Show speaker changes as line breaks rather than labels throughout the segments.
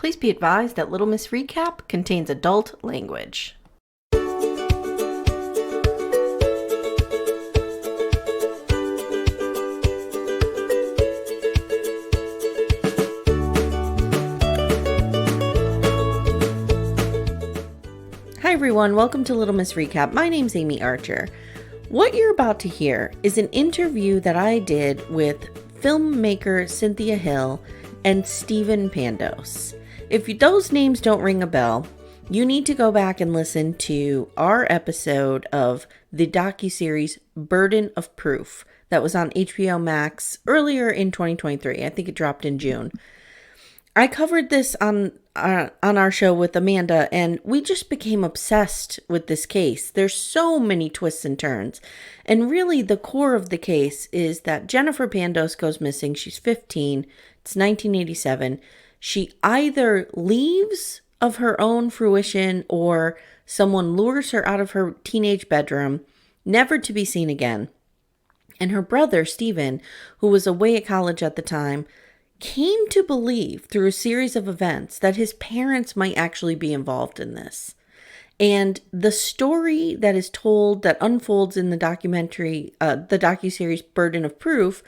Please be advised that Little Miss Recap contains adult language. Hi everyone, welcome to Little Miss Recap. My name's Amye Archer. What you're about to hear is an interview that I did with filmmaker Cynthia Hill and Stephen Pandos. If those names don't ring a bell, you need to go back and listen to our episode of the docuseries Burden of Proof that was on HBO MAX earlier in 2023. I think it dropped in June. I covered this on our show with Amanda, and we just became obsessed with this case. There's so many twists and turns. And really, the core of the case is that Jennifer Pandos goes missing. She's 15. It's 1987. She either leaves of her own fruition or someone lures her out of her teenage bedroom, never to be seen again. And her brother, Stephen, who was away at college at the time, came to believe through a series of events that his parents might actually be involved in this. And the story that is told, that unfolds in the documentary, the docuseries Burden of Proof,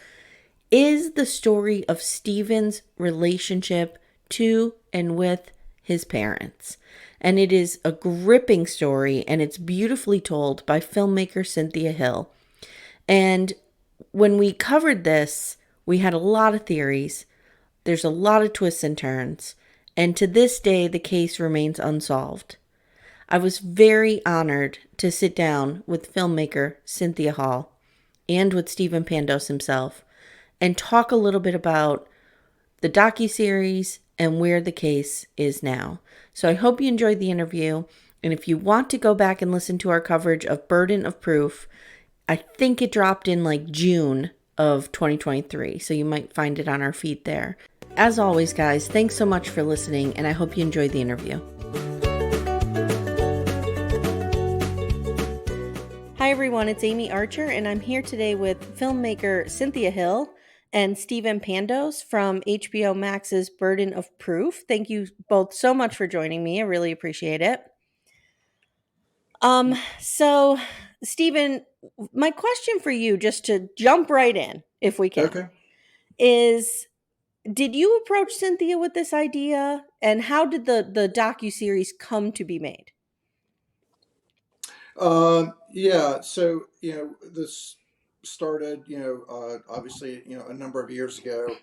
is the story of Stephen's relationship to and with his parents. And it is a gripping story, and it's beautifully told by filmmaker Cynthia Hill. And when we covered this, we had a lot of theories. There's a lot of twists and turns, and to this day, the case remains unsolved. I was very honored to sit down with filmmaker Cynthia Hill and with Stephen Pandos himself and talk a little bit about the docuseries and where the case is now. So I hope you enjoyed the interview, and if you want to go back and listen to our coverage of Burden of Proof, I think it dropped in like June of 2023, so you might find it on our feed there. As always, guys, thanks so much for listening, and I hope you enjoyed the interview. Hi, everyone. It's Amye Archer, and I'm here today with filmmaker Cynthia Hill and Stephen Pandos from HBO Max's Burden of Proof. Thank you both so much for joining me. I really appreciate it. So, Stephen, my question for you, just to jump right in, if we can, is, did you approach Cynthia with this idea, and how did the docuseries come to be made?
Yeah, so, this started, obviously, a number of years ago.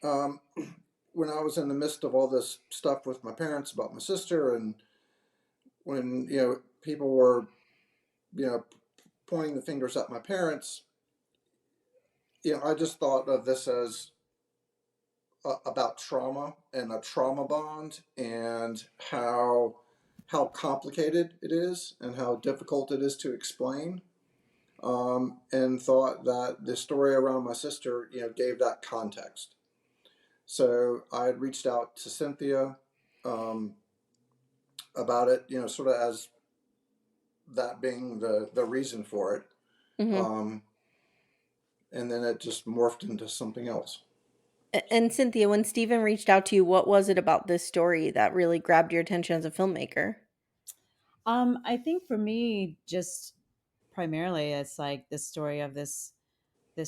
When I was in the midst of all this stuff with my parents about my sister, and when, people were, you know, pointing the fingers at my parents, I just thought of this as about trauma and a trauma bond, and how complicated it is and how difficult it is to explain. And thought that the story around my sister, gave that context. So I had reached out to Cynthia um, about it, sort of as that being the reason for it.
Mm-hmm.
And then it just morphed into something else.
And Cynthia, when Stephen reached out to you, what was it about this story that really grabbed your attention as a filmmaker?
I think for me, just primarily, it's like this story of this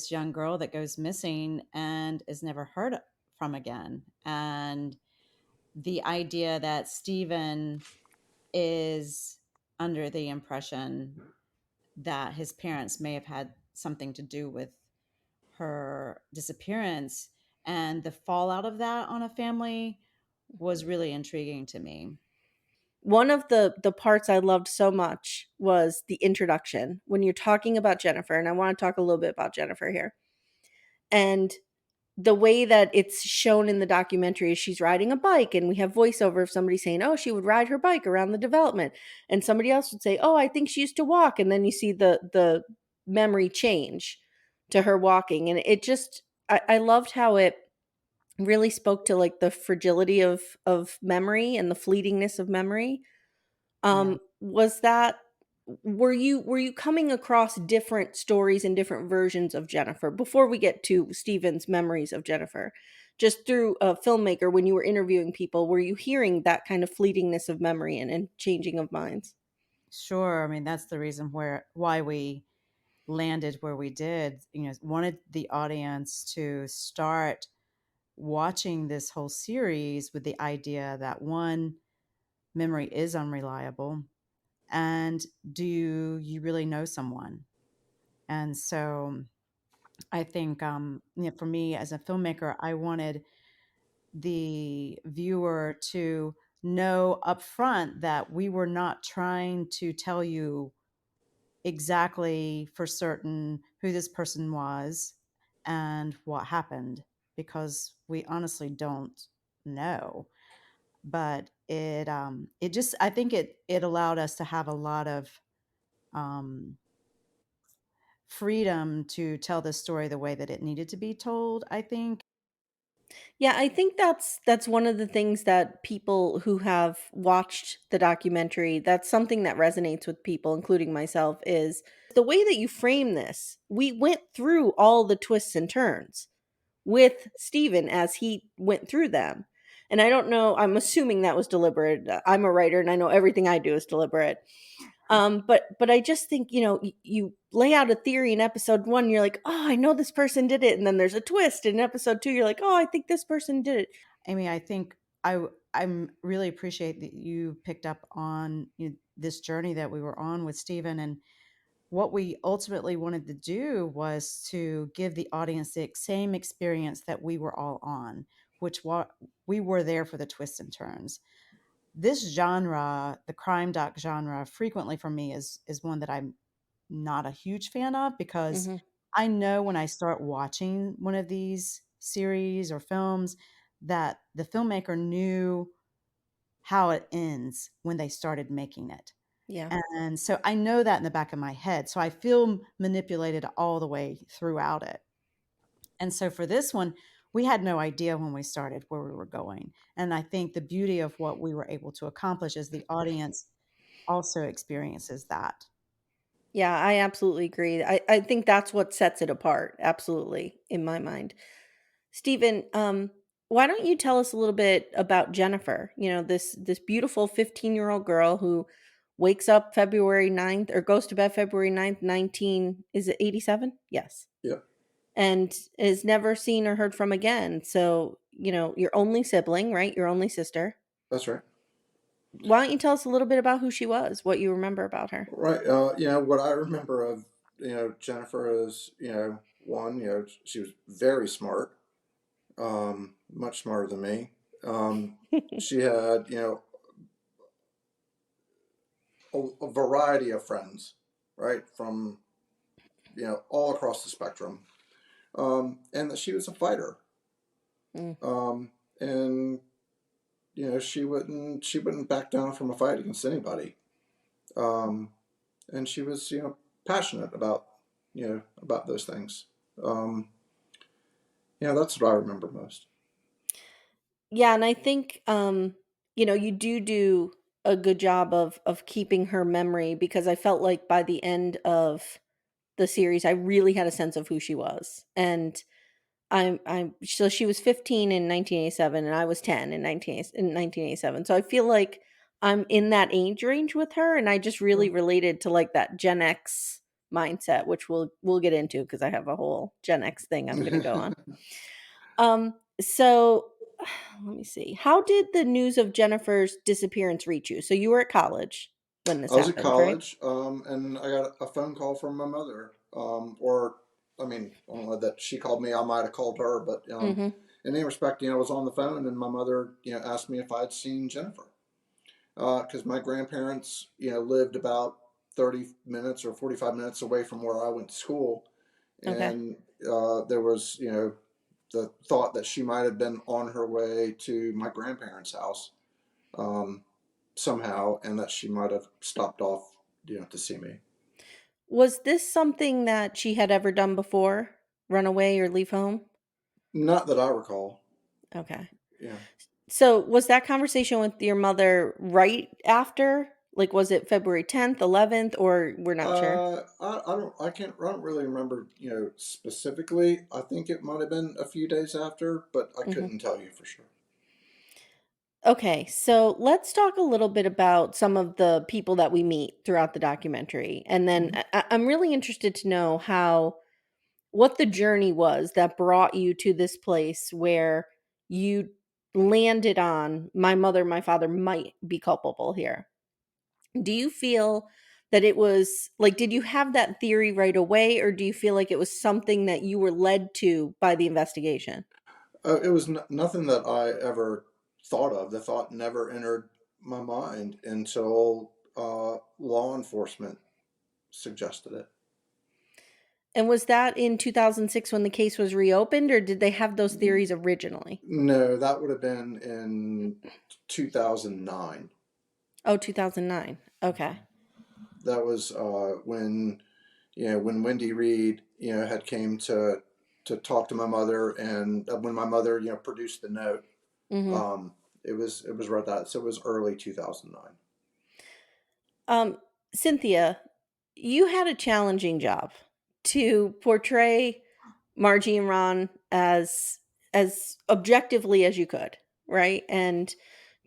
young girl that goes missing and is never heard from again, and the idea that Stephen is under the impression that his parents may have had something to do with her disappearance, and the fallout of that on a family was really intriguing to me.
One of the parts I loved so much was the introduction when you're talking about Jennifer, and I want to talk a little bit about Jennifer here. And the way that it's shown in the documentary is she's riding a bike, and we have voiceover of somebody saying, oh, she would ride her bike around the development, and somebody else would say, oh, I think she used to walk, and then you see the memory change to her walking. And it just, I loved how it really spoke to like the fragility of memory and the fleetingness of memory.
Yeah.
Was that, were you coming across different stories and different versions of Jennifer before we get to Stephen's memories of Jennifer? just through a filmmaker when you were interviewing people, were you hearing that kind of fleetingness of memory and changing of minds?
Sure. I mean, that's the reason why we landed where we did. Wanted the audience to start watching this whole series with the idea that one, memory is unreliable, and do you really know someone? And so I think, for me as a filmmaker, I wanted the viewer to know upfront that we were not trying to tell you exactly for certain who this person was and what happened, because we honestly don't know. But it just, I think it allowed us to have a lot of um, freedom to tell the story the way that it needed to be told, I think.
Yeah, I think that's one of the things that people who have watched the documentary, that's something that resonates with people, including myself, is the way that you frame this. We went through all the twists and turns with Stephen as he went through them. And I don't know, I'm assuming that was deliberate. I'm a writer and I know everything I do is deliberate. But I just think, you lay out a theory in episode 1, you're like, "Oh, I know this person did it." And then there's a twist in episode 2, you're like, "Oh, I think this person did it."
Amy, I think I'm really appreciate that you picked up on this journey that we were on with Stephen. And what we ultimately wanted to do was to give the audience the same experience that we were all on, which we were there for the twists and turns. This genre, the crime doc genre, frequently for me is one that I'm not a huge fan of, because
Mhm.
I know when I start watching one of these series or films that the filmmaker knew how it ends when they started making it.
Yeah.
And so I know that in the back of my head. So I feel manipulated all the way throughout it. And so for this one, we had no idea when we started where we were going. And I think the beauty of what we were able to accomplish is the audience also experiences that.
Yeah, I absolutely agree. I think that's what sets it apart, absolutely, in my mind. Stephen, why don't you tell us a little bit about Jennifer? This beautiful 15-year-old girl who wakes up February 9th or goes to bed February 9th, 19, is it 87? Yes.
Yeah,
And is never seen or heard from again. So, your only sibling, right? Your only sister.
that's right.
Why don't you tell us a little bit about who she was, what you remember about her?
Right. What I remember of Jennifer is one, she was very smart, much smarter than me. She had a variety of friends, right, from all across the spectrum, and that she was a fighter,
Mm,
and she wouldn't back down from a fight against anybody, um, and she was passionate about those things. Um, that's what I remember most.
yeah, and I think you do a good job of keeping her memory, because I felt like by the end of the series I really had a sense of who she was. And I'm so she was 15 in 1987 and I was 10 in 1987. So I feel like I'm in that age range with her, and I just really
Right.
related to like that Gen X mindset, which we'll get into because I have a whole Gen X thing I'm going to go on. So let me see. How did the news of Jennifer's disappearance reach you? So you were at college when this
I was at
happened, right?
college, and I got a phone call from my mother. Or, I mean, I don't know that she called me. I might have called her, but
Mhm.
in any respect, I was on the phone, and my mother, asked me if I'd seen Jennifer, because my grandparents, lived about 30 minutes or 45 minutes away from where I went to school,
Okay.
and there was, the thought that she might have been on her way to my grandparents' house. Um, Somehow, and that she might have stopped off, to see me.
Was this something that she had ever done before? Run away or leave home?
Not that I recall.
Okay.
Yeah.
So was that conversation with your mother right after Like, was it February 10th, 11th, or we're not sure?
I don't really remember, specifically. I think it might have been a few days after, but I
Mhm.
couldn't tell you for sure.
Okay, so let's talk a little bit about some of the people that we meet throughout the documentary. And then
Mhm.
I'm really interested to know what the journey was that brought you to this place where you landed on my mother, my father might be culpable here. Do you feel that it was like, did you have that theory right away, or do you feel like it was something that you were led to by the investigation?
It was nothing that I ever thought of. The thought never entered my mind until law enforcement suggested it.
And was that in 2006 when the case was reopened, or did they have those theories originally?
No, that would have been in 2009.
Oh, 2009. Okay.
That was when Wendy Reed had came to talk to my mother, and when my mother produced the note.
Mhm.
um, it was right that, so it was early 2009.
Um, Cynthia, you had a challenging job to portray Margie and Ron as objectively as you could, right? And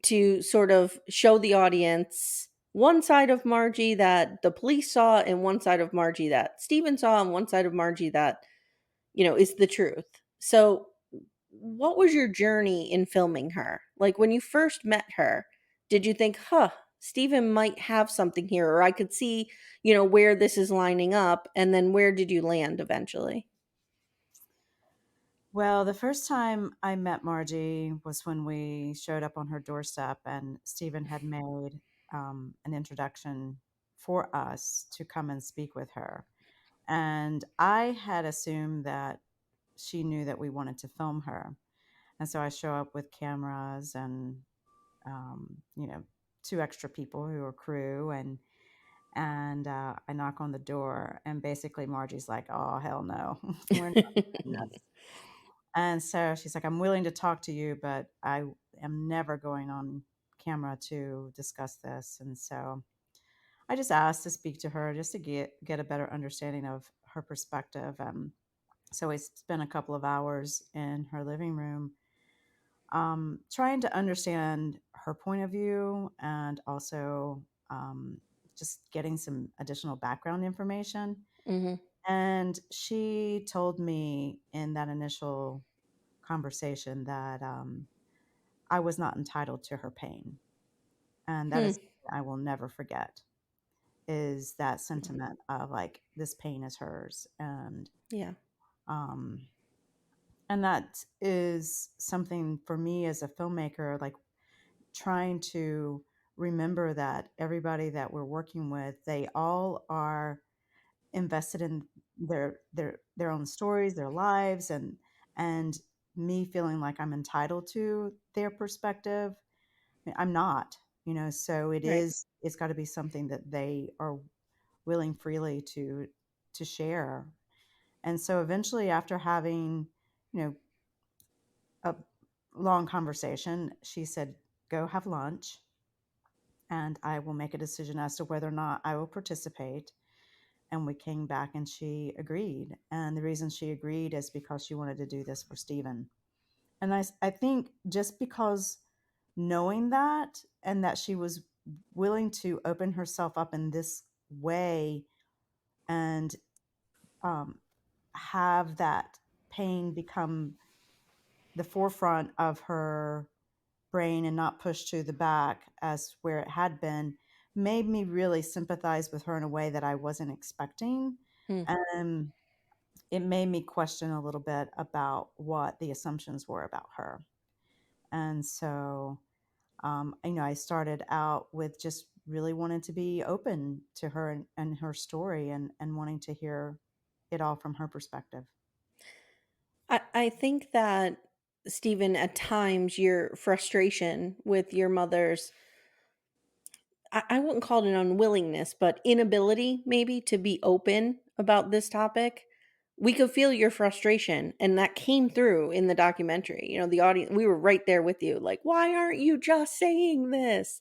to sort of show the audience one side of Margie that the police saw and one side of Margie that Stephen saw and one side of Margie that, is the truth. So, what was your journey in filming her? Like when you first met her, did you think, huh, Stephen might have something here, or I could see, where this is lining up? And then where did you land eventually?
Well, the first time I met Margie was when we showed up on her doorstep, and Stephen had made an introduction for us to come and speak with her. And I had assumed that she knew that we wanted to film her. And so I show up with cameras and, you know, two extra people who are crew, and I knock on the door, and basically Margie's like, "Oh, hell no, we're not doing this." And so she's like, "I'm willing to talk to you, but I am never going on camera to discuss this." And so I just asked to speak to her just to get a better understanding of her perspective. So we spent a couple of hours in her living room, trying to understand her point of view, and also um, just getting some additional background information.
Mhm.
And she told me in that initial conversation that I was not entitled to her pain. And that
Hmm.
is something I will never forget, is that sentiment of like, this pain is hers.
Yeah.
Um, and that is something for me as a filmmaker, like trying to remember that everybody that we're working with, they all are invested in their own stories, their lives, and me feeling like I'm entitled to their perspective. I'm not, so
Right.
it's got to be something that they are willing freely to share. And so eventually, after having, you know, a long conversation, she said, "Go have lunch, and I will make a decision as to whether or not I will participate." And we came back and she agreed. And the reason she agreed is because she wanted to do this for Stephen. And I think just because knowing that, and that she was willing to open herself up in this way, and um, have that pain become the forefront of her brain and not pushed to the back as where it had been, made me really sympathize with her in a way that I wasn't expecting.
Hmm.
And it made me question a little bit about what the assumptions were about her. And so, I started out with just really wanting to be open to her and her story, and wanting to hear it all from her perspective.
I think that, Stephen, at times your frustration with your mother's, I wouldn't call it an unwillingness, but inability maybe to be open about this topic. We could feel your frustration, and that came through in the documentary. The audience, we were right there with you. Like, why aren't you just saying this?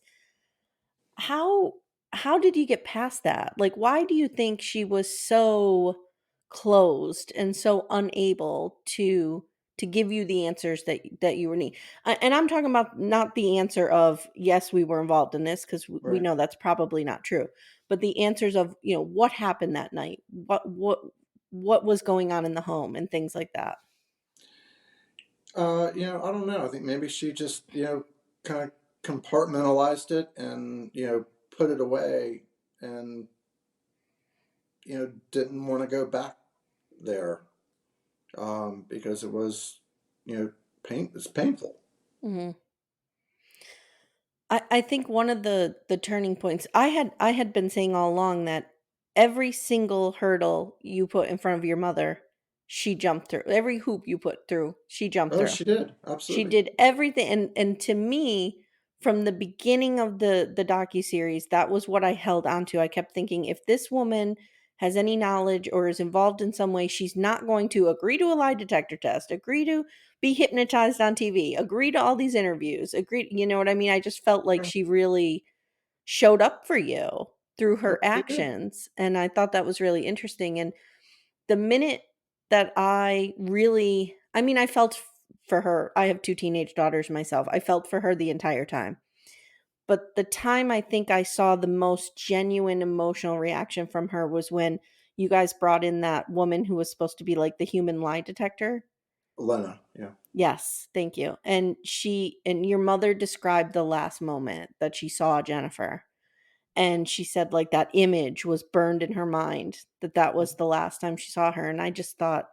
How? how did you get past that? Like, why do you think she was so closed and so unable to give you the answers that you were need? And I'm talking about not the answer of yes, we were involved in this because we
Right.
know that's probably not true, but the answers of what happened that night, what was going on in the home, and things like that.
I don't know. I think maybe she just, kind of compartmentalized it and, put it away and, didn't want to go back there, because it was, it's painful.
Hmm. I think one of the turning points I had been saying all along that every single hurdle you put in front of your mother, she jumped through. Every hoop you put through, she jumped
Oh,
through.
she did.
She
Absolutely.
did everything, and to me, from the beginning of the docuseries, that was what I held on to. I kept thinking, if this woman has any knowledge or is involved in some way, she's not going to agree to a lie detector test, agree to be hypnotized on TV, agree to all these interviews, agree, you know what I mean? I just felt like
Right.
she really showed up for you through
Oh,
her
she did.
actions, and I thought that was really interesting. And the minute that I really, I mean, I felt for her. I have 2 teenage daughters myself. I felt for her the entire time. But the time I think I saw the most genuine emotional reaction from her was when you guys brought in that woman who was supposed to be like the human lie detector.
Lena. Yeah.
Yes, thank you. And your mother described the last moment that she saw Jennifer. And she said like that image was burned in her mind, that was the last time she saw her. And I just thought,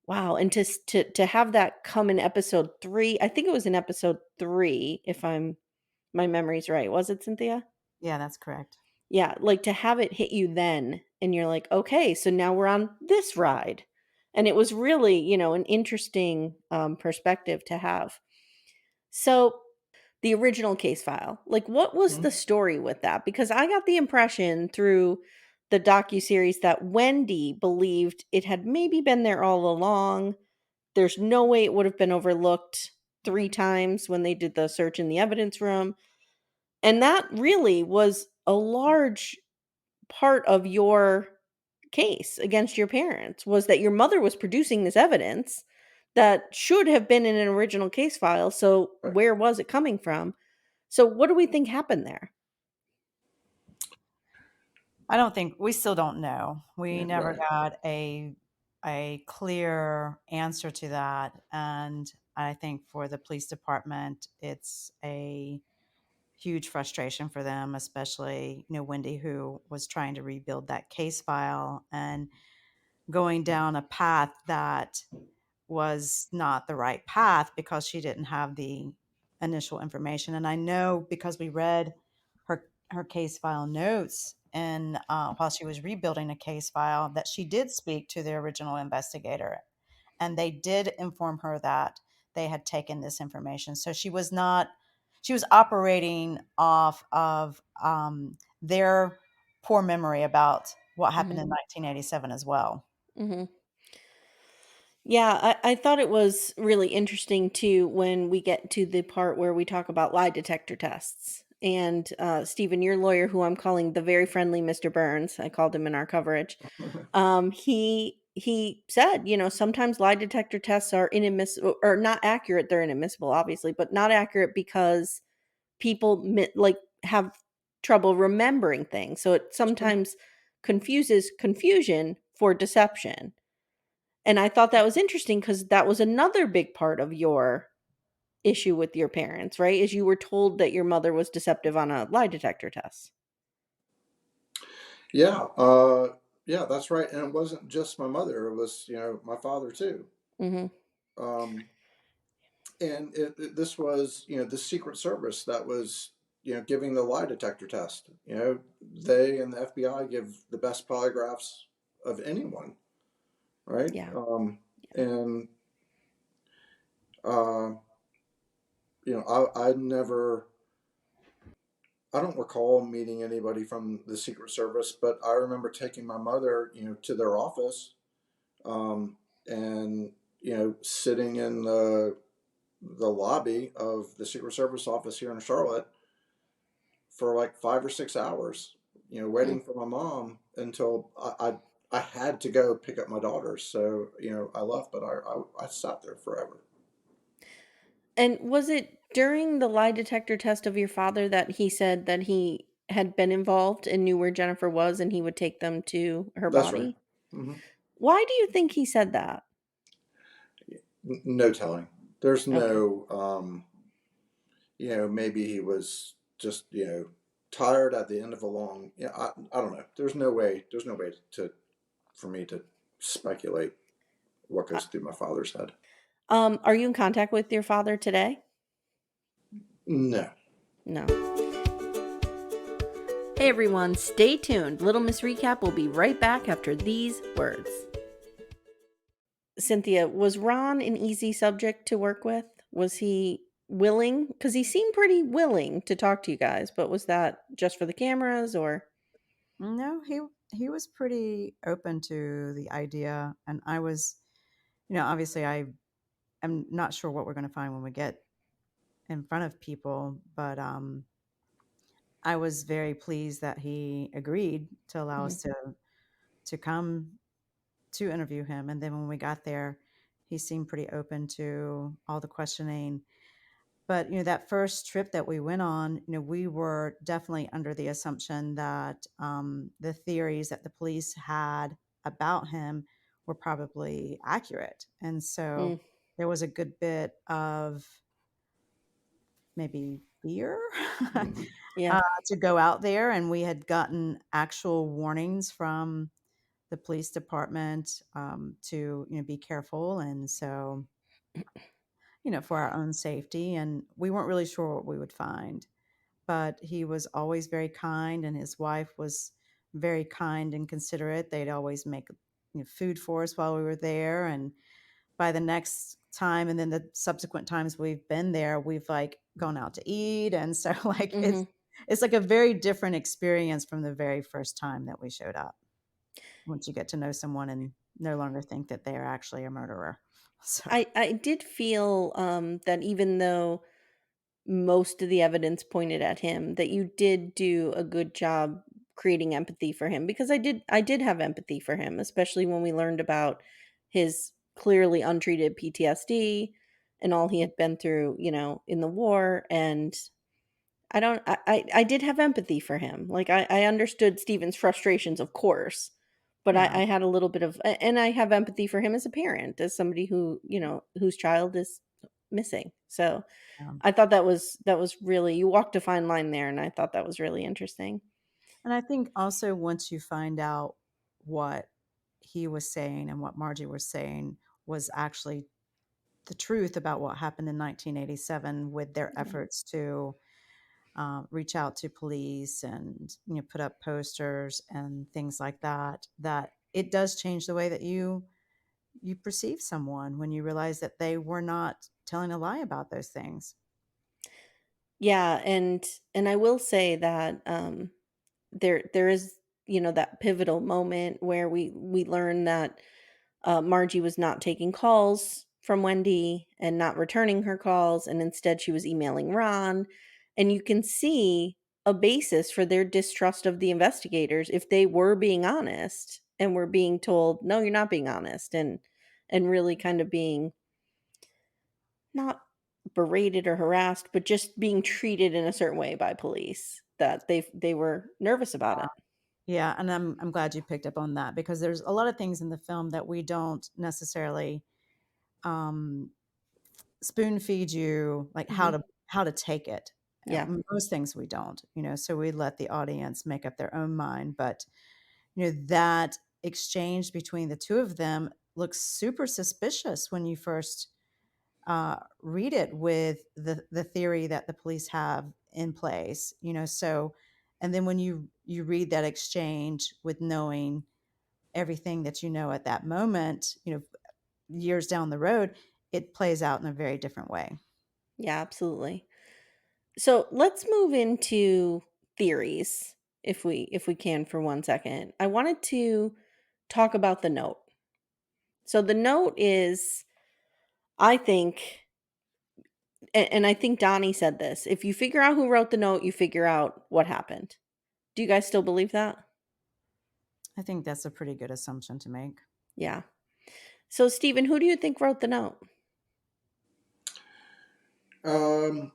wow, and to have that come in episode 3, I think it was in episode 3, if my memory's right. Was it, Cynthia?
Yeah, that's correct.
Yeah, like, to have it hit you then, and you're like, "Okay, so now we're on this ride." And it was really, an interesting, perspective to have. So, the original case file, like, what was the
Mhm.
story with that? Because I got the impression through the docuseries that Wendy believed it had maybe been there all along. There's no way it would have been overlooked 3 times when they did the search in the evidence room, and that really was a large part of your case against your parents, was that your mother was producing this evidence that should have been in an original case file, so
Right.
where was it coming from? So what do we think happened there?
I don't think we still don't know. We
Yeah,
never
right.
got a clear answer to that, and I think for the police department, it's a huge frustration for them, especially Wendy, who was trying to rebuild that case file and going down a path that was not the right path because she didn't have the initial information. And I know because we read her case file notes and while she was rebuilding a case file that she did speak to the original investigator, and they did inform her that they had taken this information. So she was not she was operating off of their poor memory about what happened
Mhm,
in 1987 as well.
mhm. Yeah, I thought it was really interesting too when we get to the part where we talk about lie detector tests. And Stephen, your lawyer, who I'm calling the very friendly Mr. Burns, I called him in our coverage. He said, sometimes lie detector tests are inadmissible or not accurate. They're inadmissible, obviously, but not accurate because people like have trouble remembering things. So it
Sure.
sometimes confuses confusion for deception. And I thought that was interesting because that was another big part of your issue with your parents, right? Is you were told that your mother was deceptive on a lie detector test.
Yeah. Yeah, that's right. And it wasn't just my mother. It was, my father too.
Mhm.
Um, and this was, the Secret Service that was, giving the lie detector test. They and the FBI give the best polygraphs of anyone, right?
Yeah.
And uh, I never, I don't recall meeting anybody from the Secret Service, but I remember taking my mother, to their office, um, and sitting in the lobby of the Secret Service office here in Charlotte for like 5 or 6 hours, waiting for my mom until I had to go pick up my daughter. So, I left, but I sat there forever.
And was it during the lie detector test of your father that he said that he had been involved and knew where Jennifer was and he would take them to her
That's right.
body?
Hmm.
Why do you think he said that?
No telling. There's
Okay.
no, maybe he was just, tired at the end of a long, I don't know. There's no way for me to speculate what
Uh,
goes through my father's head.
are you in contact with your father today?
No.
No. Hey everyone, stay tuned. Little Miss Recap will be right back after these words. Cynthia, was Ron an easy subject to work with? Was he willing? Because he seemed pretty willing to talk to you guys, but was that just for the cameras or?
No, he was pretty open to the idea, and I was, obviously I am not sure what we're going to find when we get in front of people, but I was very pleased that he agreed to allow
Mhm.
us to come to interview him. And then when we got there, he seemed pretty open to all the questioning. But that first trip that we went on, we were definitely under the assumption that the theories that the police had about him were probably accurate, and so
Mm,
there was a good bit of maybe fear
Hmm.
yeah.
to go out there. And we had gotten actual warnings from the police department to be careful, and so for our own safety. And we weren't really sure what we would find, but he was always very kind, and his wife was very kind and considerate. They'd always make food for us while we were there, and by the next time and then the subsequent times we've been there, we've like gone out to eat. And so like it's
Mhm.
it's like a very different experience from the very first time that we showed up, once you get to know someone and no longer think that they are actually a murderer. So
I did feel that even though most of the evidence pointed at him, that you did do a good job creating empathy for him because I did have empathy for him, especially when we learned about his clearly untreated PTSD and all he had been through, in the war. And I don't I did have empathy for him. Like I understood Stephen's frustrations, of course, but
yeah,
I had a little bit of and I have empathy for him as a parent, as somebody who, whose child is missing. So
yeah.
I thought that was really, you walked a fine line there, and I thought that was really interesting.
And I think also once you find out what he was saying and what Margie was saying was actually the truth about what happened in 1987, with their
Yeah.
efforts to reach out to police and put up posters and things like that, that it does change the way that you perceive someone when you realize that they were not telling a lie about those things.
Yeah, and I will say that there is, that pivotal moment where we learn that Margie was not taking calls from Wendy and not returning her calls, and instead she was emailing Ron. And you can see a basis for their distrust of the investigators if they were being honest and were being told, no, you're not being honest, and really kind of being not berated or harassed, but just being treated in a certain way by police that they were nervous about it.
Yeah, and I'm glad you picked up on that, because there's a lot of things in the film that we don't necessarily um, spoon feed you, like
Hmm.
how to take it.
Yeah.
Most things we don't, so we let the audience make up their own mind. But that exchange between the two of them looks super suspicious when you first read it, with the theory that the police have in place. So, and then when you read that exchange with knowing everything that at that moment, years down the road, it plays out in a very different way.
Yeah, absolutely. So let's move into theories if we can for 1 second. I wanted to talk about the note. So the note is, I think, and I think Donnie said this, if you figure out who wrote the note, you figure out what happened. Do you guys still believe that?
I think that's a pretty good assumption to make.
Yeah. So, Stephen, who do you think wrote the note?
Um,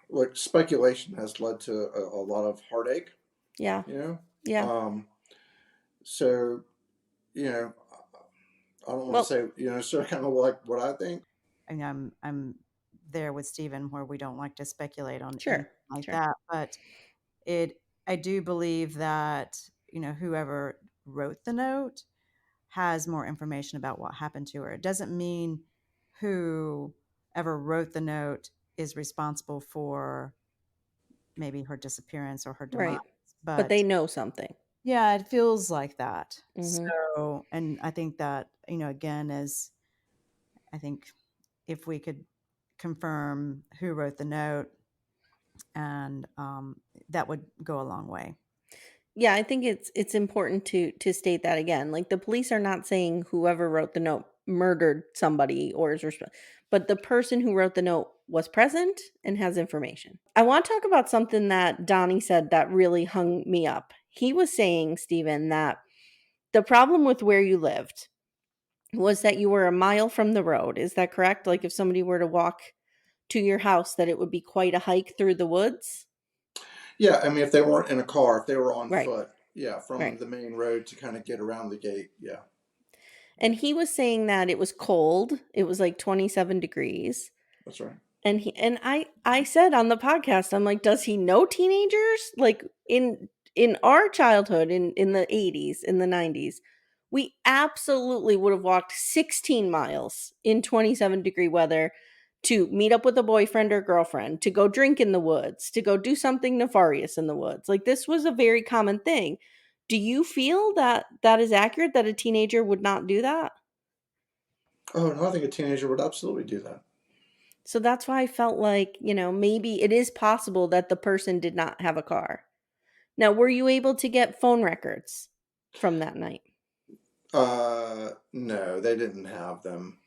like speculation has led to a lot of heartache,
Yeah.
you know.
Yeah.
So you know, I don't want to
Well,
say, so kind of like what I think.
And I'm there with Stephen where we don't like to speculate on
sure.
anything like
Sure.
that, but I do believe that, whoever wrote the note has more information about what happened to her. It doesn't mean whoever wrote the note is responsible for maybe her disappearance or her demise,
Right. But
but
they know something.
yeah, it feels like that.
Mm-hmm.
So, and I think that, again, I think if we could confirm who wrote the note, and that would go a long way.
Yeah, I think it's important to state that again. Like the police are not saying whoever wrote the note murdered somebody or is responsible, but the person who wrote the note was present and has information. I want to talk about something that Donnie said that really hung me up. He was saying, Stephen, that the problem with where you lived was that you were a mile from the road. Is that correct? Like if somebody were to walk to your house, that it would be quite a hike through the woods?
Yeah, I mean, if they weren't in a car, if they were on
Right.
foot, yeah, from
Right.
the main road to kind of get around the gate, yeah.
And he was saying that it was cold. It was like 27 degrees.
That's right.
And I said on the podcast, I'm like, does he know teenagers? Like in our childhood in the 80s, in the 90s, we absolutely would have walked 16 miles in 27-degree weather to meet up with a boyfriend or girlfriend, to go drink in the woods, to go do something nefarious in the woods. Like this was a very common thing. Do you feel that that is accurate, that a teenager would not do that?
Oh, no, I think a teenager would absolutely do that.
So that's why I felt like, maybe it is possible that the person did not have a car. Now, were you able to get phone records from that night?
No, they didn't have them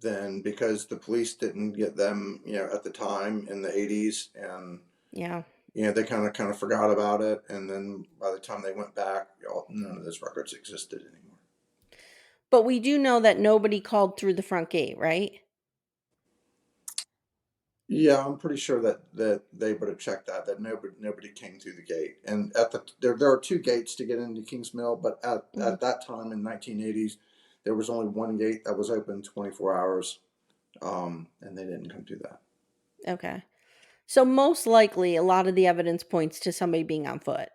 then because the police didn't get them, at the time in the 80s, and
Yeah.
they kind of forgot about it, and then by the time they went back, none of those records existed anymore.
But we do know that nobody called through the front gate, right?
Yeah, I'm pretty sure that they would have checked that nobody came through the gate. And at there are two gates to get into Kings Mill, but
Mhm.
at that time in 1980s, there was only one gate that was open 24 hours, and they didn't come do that.
Okay. So most likely a lot of the evidence points to somebody being on foot.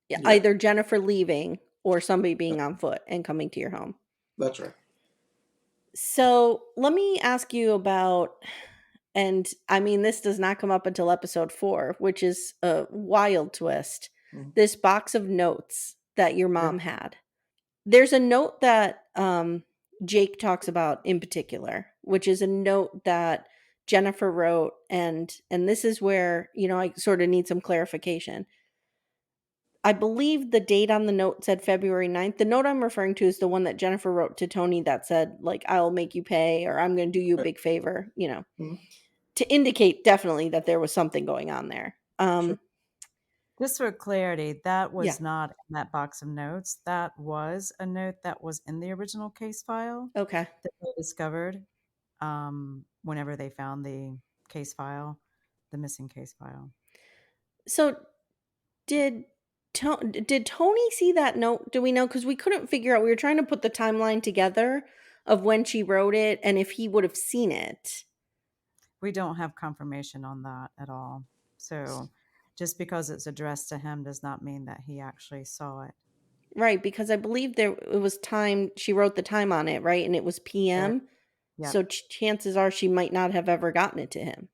Yeah,
Yeah,
either Jennifer leaving or somebody being on foot and coming to your home.
that's right.
So let me ask you about, and I mean, this does not come up until episode 4, which is a wild twist.
Mhm.
This box of notes that your
Yeah.
mom had. There's a note that Jake talks about in particular, which is a note that Jennifer wrote, and this is where, I sort of need some clarification. I believe the date on the note said February 9th. The note I'm referring to is the one that Jennifer wrote to Tony that said, like, I'll make you pay or I'm going to do you a
Right.
big favor,
Mhm.
to indicate definitely that there was something going on there.
Sure.
Just for clarity, that
Yeah.
was not in that box of notes. That was a note that was in the original case file
Okay.
that they discovered whenever they found the case file, the missing case file.
So did did Tony see that note? Do we know? Because we couldn't figure out. We were trying to put the timeline together of when she wrote it and if he would have seen it.
We don't have confirmation on that at all. So just because it's addressed to him does not mean that he actually saw it.
Right, because I believe there it was time she wrote the time on it, right? And it was
There,
PM.
yep,
So chances are she might not have ever gotten it to him.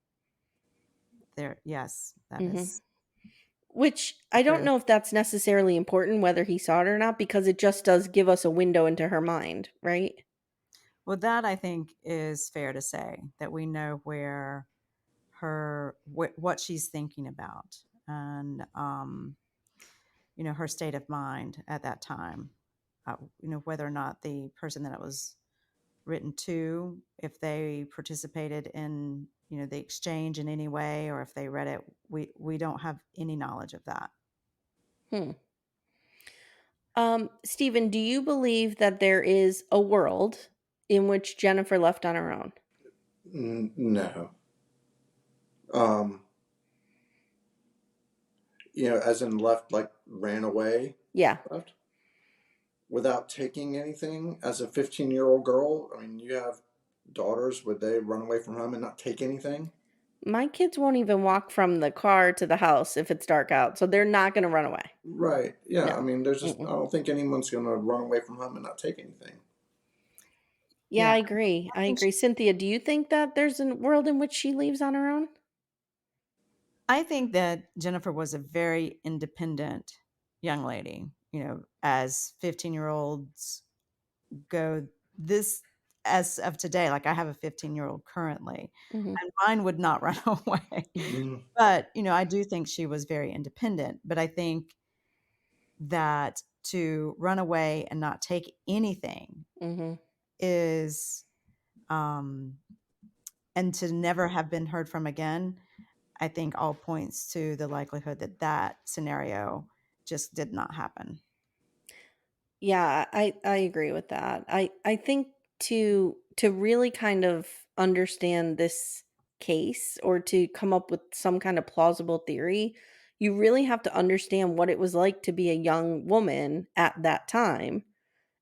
there. Yes, that
Hmm.
is
Which
the
I don't
truth.
know if that's necessarily important whether he saw it or not, because it just does give us a window into her mind, right?
Well, that I think is fair to say that we know where what she's thinking about, and her state of mind at that time. Whether or not the person that it was written to, if they participated in the exchange in any way, or if they read it. We don't have any knowledge of that.
Hmm. Stephen, do you believe that there is a world in which Jennifer left on her own?
No. Um, as in left, like ran away,
Yeah.
left without taking anything as a 15-year-old girl. I mean, you have daughters, would they run away from home and not take anything?
My kids won't even walk from the car to the house if it's dark out, so they're not going to run away.
Right. Yeah. I
No.
mean, I
Mm-mm.
don't think anyone's going to run away from home and not take anything.
Yeah,
Yeah,
I agree.
I
I
think
agree. Cynthia, do you think that there's a world in which she leaves on her own?
I think that Jennifer was a very independent young lady. As 15-year-olds go, this as of today, like I have a 15-year-old currently,
Mm-hmm.
and mine would not run away.
Mm,
But I do think she was very independent. But I think that to run away and not take anything
Mm-hmm.
is, um, and to never have been heard from again, I think all points to the likelihood that that scenario just did not happen.
Yeah, I agree with that. I think to really kind of understand this case or to come up with some kind of plausible theory, you really have to understand what it was like to be a young woman at that time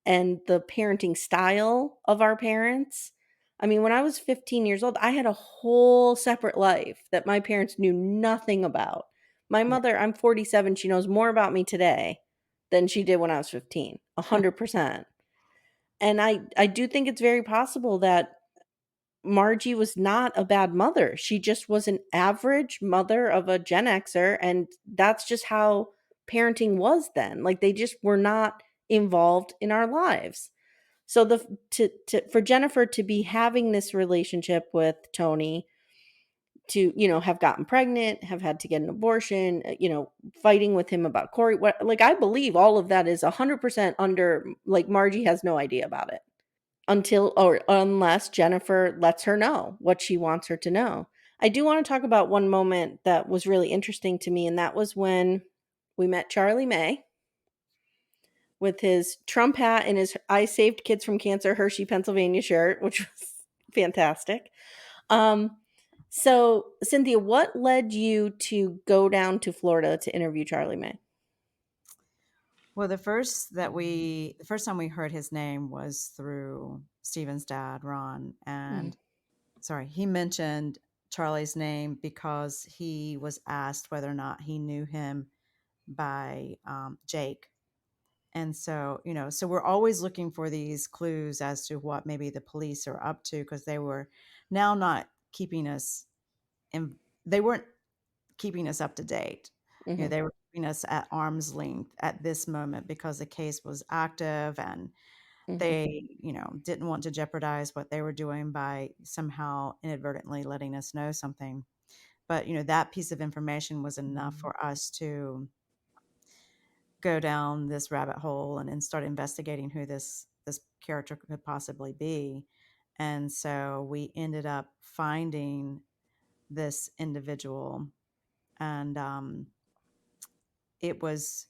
and the parenting style of our parents. I mean, when I was 15 years old, I had a whole separate life that my parents knew nothing about. My
Yeah.
mother, I'm 47, she knows more about me today than she did when I was 15, 100%. And I do think it's very possible that Margie was not a bad mother. She just was an average mother of a Gen Xer, and that's just how parenting was then. Like they just were not involved in our lives. So for Jennifer to be having this relationship with Tony, to have gotten pregnant, have had to get an abortion, fighting with him about Corey, what, like, I believe all of that is 100% under, like, Margie has no idea about it until or unless Jennifer lets her know what she wants her to know. I do want to talk about one moment that was really interesting to me, and that was when we met Charlie May with his Trump hat and his "I saved kids from cancer" Hershey, Pennsylvania shirt, which was fantastic. Um, so Cynthia, what led you to go down to Florida to interview Charlie May?
Well, the first time we heard his name was through Stephen's dad, Ron,
Mhm,
and sorry, he mentioned Charlie's name because he was asked whether or not he knew him by Jake. And so, so we're always looking for these clues as to what maybe the police are up to, because they were now not keeping us in, they weren't keeping us up to date.
mhm,
They were keeping us at arm's length at this moment because the case was active, and
mhm,
they, didn't want to jeopardize what they were doing by somehow inadvertently letting us know something. But, that piece of information was enough for us to go down this rabbit hole and start investigating who this character could possibly be. And so we ended up finding this individual, and it was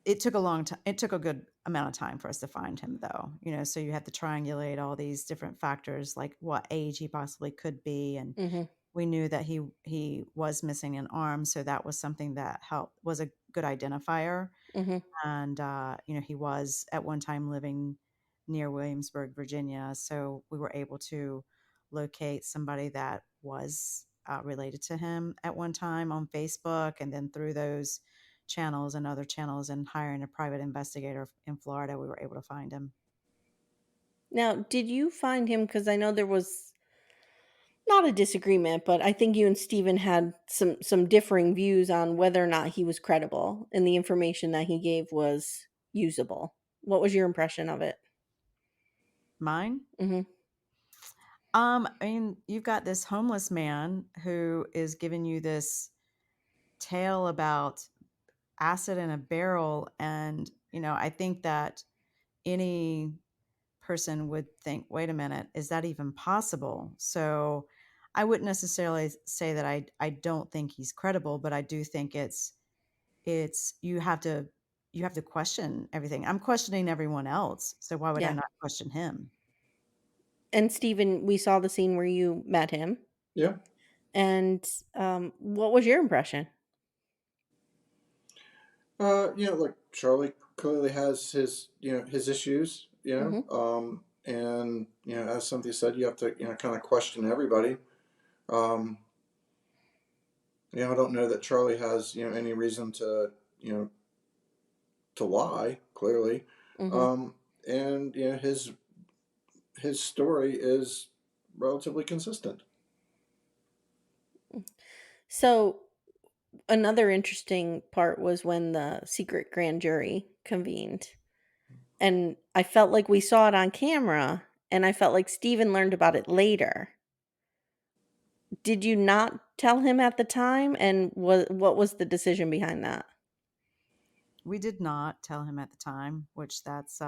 it took a long time. It took a good amount of time for us to find him, though. So you have to triangulate all these different factors, like what age he possibly could be, and
mhm,
we knew that he was missing an arm, so that was something that helped, was a good identifier.
mhm.
And he was at one time living near Williamsburg, Virginia, so we were able to locate somebody that was related to him at one time on Facebook, and then through those channels and other channels and hiring a private investigator in Florida, we were able to find him.
Now, did you find him? Because I know there was not a disagreement, but I think you and Steven had some differing views on whether or not he was credible and the information that he gave was usable. What was your impression of it?
Mine?
Mhm,
I mean, you've got this homeless man who is giving you this tale about acid in a barrel, and I think that any person would think, wait a minute, is that even possible? So I wouldn't necessarily say that I don't think he's credible, but I do think it's you have to question everything. I'm questioning everyone else, so why would I
Yeah.
not question him?
And Stephen, we saw the scene where you met him.
Yeah.
And what was your impression?
Like Charlie clearly has his, his issues,
Hmm.
and as Cynthia said, you have to, kind of question everybody. Um, I don't know that Charlie has, any reason to, to lie. Clearly,
Hmm.
um, and his story is relatively consistent.
So another interesting part was when the secret grand jury convened. And I felt like we saw it on camera, and I felt like Steven learned about it later. Did you not tell him at the time? And what was the decision behind that?
We did not tell him at the time, which that's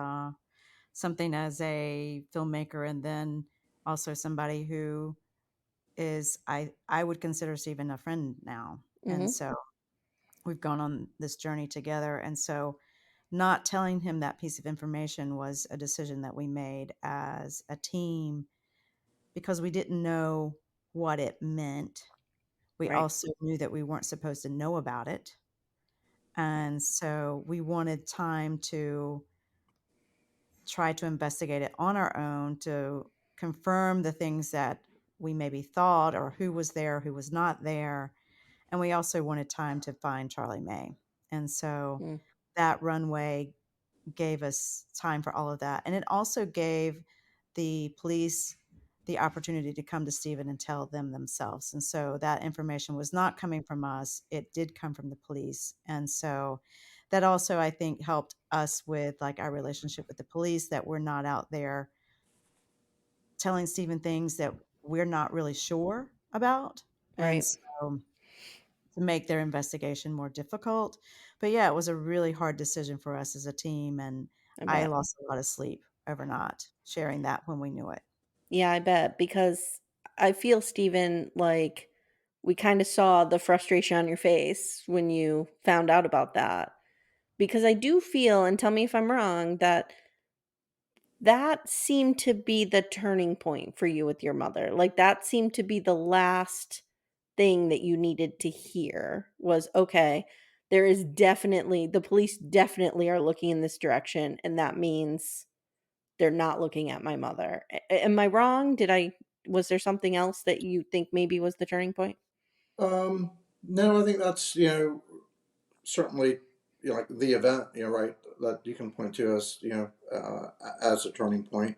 something as a filmmaker and then also somebody who is I would consider Stephen a friend now. And
Mhm.
so we've gone on this journey together. And so not telling him that piece of information was a decision that we made as a team because we didn't know what it meant. We
Right.
also knew that we weren't supposed to know about it. And so we wanted time to try to investigate it on our own to confirm the things that we maybe thought or who was there, who was not there. And we also wanted time to find Charlie May. And so
Mm.
that runway gave us time for all of that. And it also gave the police the opportunity to come to Stephen and tell them themselves. And so that information was not coming from us. It did come from the police. And so that also, I think, helped us with like our relationship with the police that we're not out there telling Stephen things that we're not really sure about. And
Right.
so to make their investigation more difficult. But yeah, it was a really hard decision for us as a team, and
I
I
bet.
lost a lot of sleep over not sharing that when we knew it.
Yeah, I bet, because I feel, Steven, like we kind of saw the frustration on your face when you found out about that. Because I do feel, and tell me if I'm wrong, that that seemed to be the turning point for you with your mother. Like that seemed to be the last thing that you needed to hear was, okay, there is definitely, the police definitely are looking in this direction, and that means they're not looking at my mother. Am I wrong? Was there something else that you think maybe was the turning point?
No, I think that's, certainly, like the event, right, that you can point to as, as a turning point.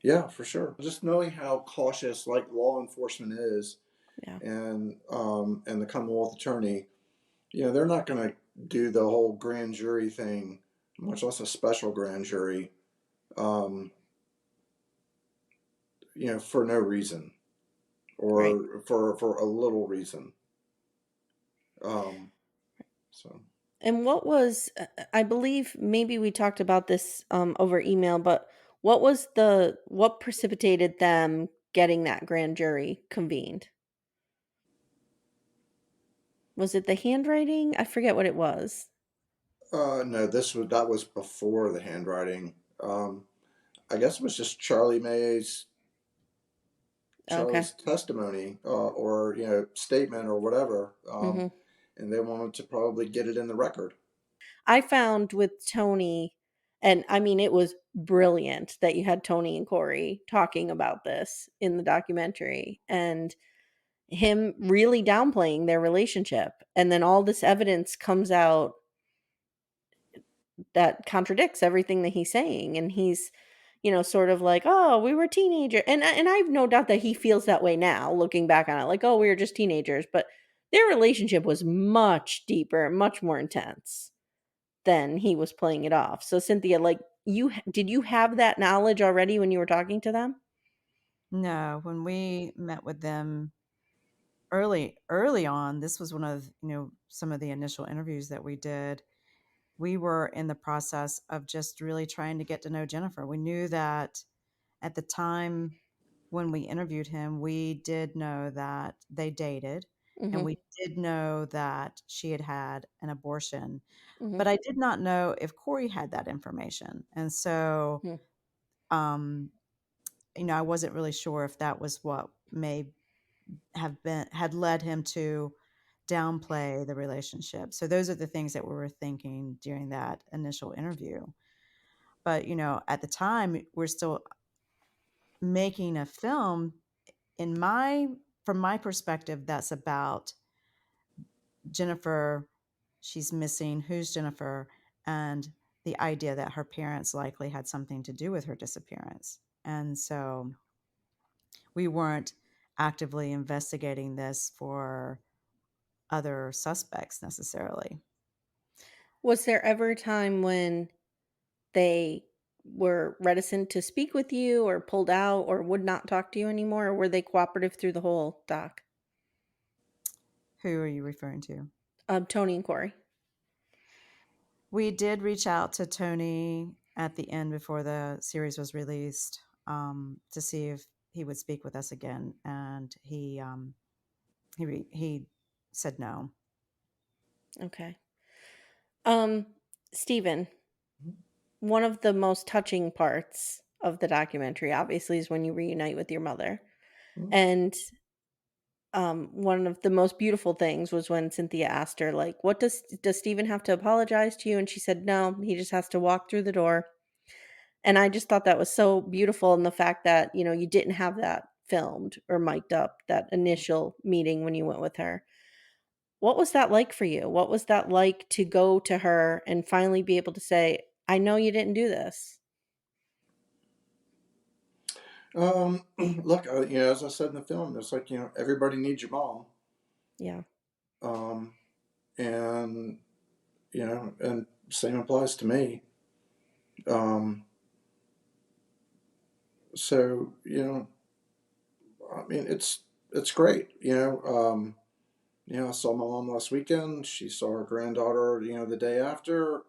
Yeah, for sure. Just knowing how cautious like law enforcement is,
Yeah.
and the Commonwealth Attorney, they're not going to do the whole grand jury thing, much less a special grand jury, um, for no reason
Right.
or for a little reason. Um, so.
And what was, I believe maybe we talked about this over email, but what precipitated them getting that grand jury convened? Was it the handwriting? I forget what it was.
No, that was before the handwriting. I guess it was just
Okay.
Charlie's testimony, or statement or whatever,
Hmm.
and they wanted to probably get it in the record.
I found with Tony, and I mean, it was brilliant that you had Tony and Corey talking about this in the documentary and him really downplaying their relationship. And then all this evidence comes out that contradicts everything that he's saying. And he's, sort of like, oh, we were teenagers. And I've no doubt that he feels that way now, looking back on it, like, oh, we were just teenagers. But their relationship was much deeper, much more intense than he was playing it off. So Cynthia, like did you have that knowledge already when you were talking to them?
No, when we met with them early on, this was one of some of the initial interviews that we did. we were in the process of just really trying to get to know Jennifer. We knew that at the time when we interviewed him, we did know that they dated, and
Mm-hmm.
we did know that she had had an abortion,
Mm-hmm.
but I did not know if Corey had that information. And so,
Hmm.
um, I wasn't really sure if that was what may had led him to downplay the relationship. So those are the things that we were thinking during that initial interview. But at the time, we're still making a film in my from my perspective that's about Jennifer. She's missing. Who's Jennifer? And the idea that her parents likely had something to do with her disappearance. And so we weren't actively investigating this for other suspects necessarily.
Was there ever a time when they were reticent to speak with you or pulled out or would not talk to you anymore, or were they cooperative through the whole doc?
Who are you referring to?
Tony and Corey.
We did reach out to Tony at the end before the series was released, to see if he would speak with us again, and he said no.
Okay. Stephen, one of the most touching parts of the documentary, obviously, is when you reunite with your mother.
Mhm.
And one of the most beautiful things was when Cynthia asked her, like, what does Stephen have to apologize to you? And she said, no, he just has to walk through the door. And I just thought that was so beautiful. And the fact that, you didn't have that filmed or mic'd up, that initial meeting when you went with her. What was that like for you? What was that like to go to her and finally be able to say, I know you didn't do this?
Look, as I said in the film, it's like, everybody needs your mom.
Yeah.
Um, and, and same applies to me. Um, so, I mean, it's great, I saw my mom last weekend. She saw her granddaughter, the day after.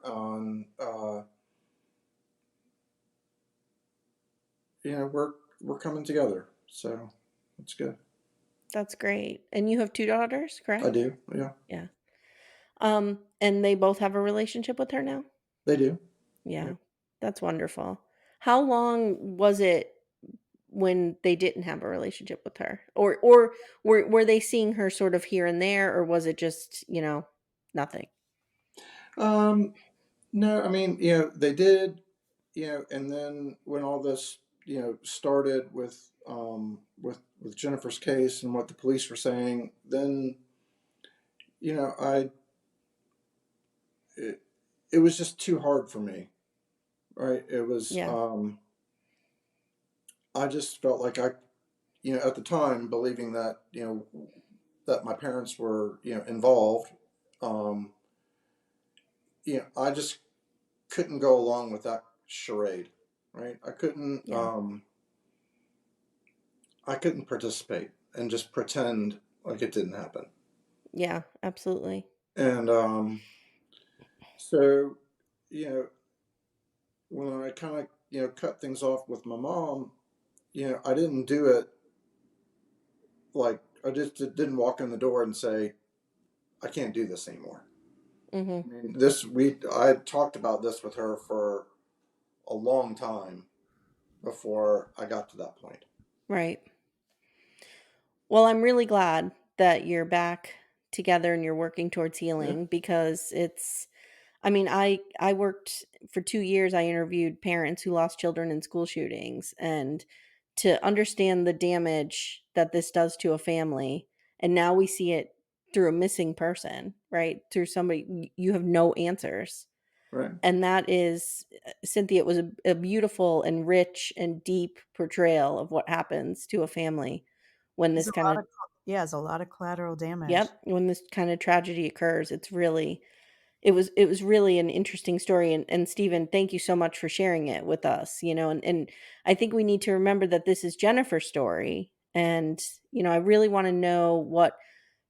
We're coming together, so it's good.
That's great. And you have two daughters,
I
correct?
do, yeah,
Yeah. And they both have a relationship with her now?
they do. Yeah.
Yeah. That's wonderful. How long was it when they didn't have a relationship with her? Or were they seeing her sort of here and there, or was it just, nothing?
Um, no, I mean, they did, and then when all this, started with Jennifer's case and what the police were saying, then, I it, it was just too hard for me, right? It was,
Yeah.
I just felt like at the time, believing that, that my parents were, involved, um, I just couldn't go along with that charade, right?
Yeah.
I couldn't participate and just pretend like it didn't happen.
Yeah, absolutely.
And so, you know, when I kind of, cut things off with my mom, I didn't do it like I just didn't walk in the door and say, I can't do this anymore.
Mhm.
I mean, I talked about this with her for a long time before I got to that point.
Right. Well, I'm really glad that you're back together and you're working towards
Yeah,
healing, because I worked for 2 years. I interviewed parents who lost children in school shootings, and to understand the damage that this does to a family, and now we see it through a missing person, right? Through somebody you have no answers.
right.
And that is, Cynthia, it was a beautiful and rich and deep portrayal of what happens to a family when
There's
this
a
kind
lot
of
of yeah, there's a lot of collateral damage.
yep, when this kind of tragedy occurs. It was really an interesting story. And Stephen, thank you so much for sharing it with us, and I think we need to remember that this is Jennifer's story. And I really want to know what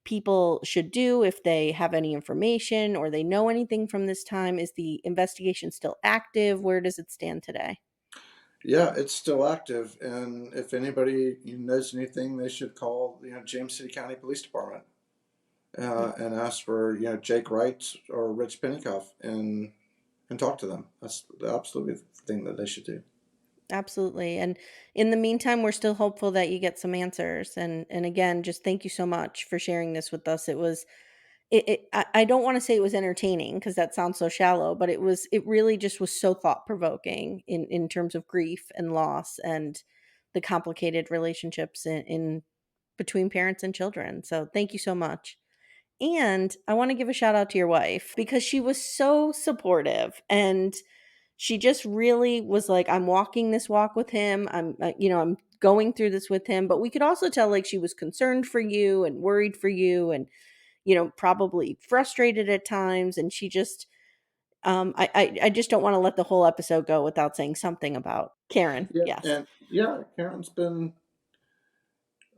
people should do if they have any information or they know anything from this time? Is the investigation still active? Where does it stand today?
Yeah, it's still active, and if anybody knows anything, they should call James City County Police Department and ask for Jake Wright or Rich Pennycoff and talk to them. That's absolutely the thing that they should do.
Absolutely. And in the meantime, we're still hopeful that you get some answers. And again, just thank you so much for sharing this with us. It was I don't want to say it was entertaining because that sounds so shallow, but it really just was so thought provoking in terms of grief and loss and the complicated relationships in between parents and children. So thank you so much. And I want to give a shout out to your wife because she was so supportive, and she just really was like, I'm walking this walk with him. I'm going through this with him. But we could also tell like she was concerned for you and worried for you and, probably frustrated at times. And she just, I just don't want to let the whole episode go without saying something about Karen.
Yeah,
Yes.
and Karen's been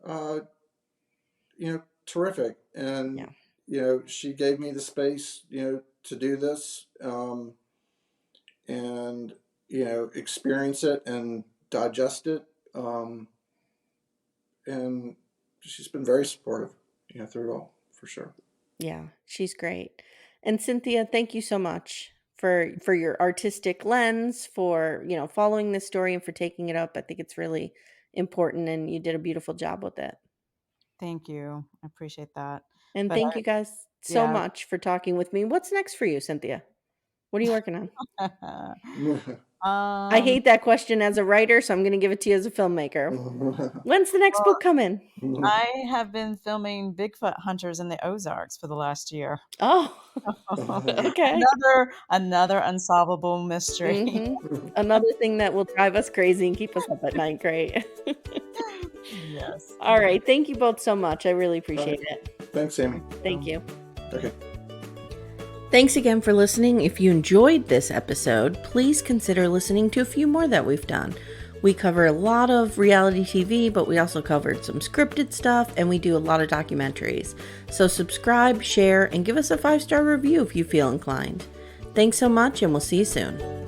uh, terrific, and she gave me the space to do this, and experience it and digest it, and she's been very supportive through it all, for sure.
Yeah, she's great. And Cynthia, thank you so much for your artistic lens, for, following this story and for taking it up. I think it's really important and you did a beautiful job with it.
Thank you. I appreciate that.
And
But
thank you guys so
yeah.
much for talking with me. What's next for you, Cynthia? What are you working on? I
um,
hate that question as a writer, so I'm going to give it to you as a filmmaker. When's the next
well,
book coming?
I have been filming Bigfoot hunters in the Ozarks for the last year.
Oh, okay.
Another unsolvable mystery.
Another thing that will drive us crazy and keep us up at night. Great.
Yes.
All right. Thank you both so much. I really appreciate it.
Thanks, Amy.
Thank you.
Okay.
Thanks again for listening. If you enjoyed this episode, please consider listening to a few more that we've done. We cover a lot of reality TV, but we also covered some scripted stuff, and we do a lot of documentaries. So subscribe, share, and give us a 5-star review if you feel inclined. Thanks so much, and we'll see you soon.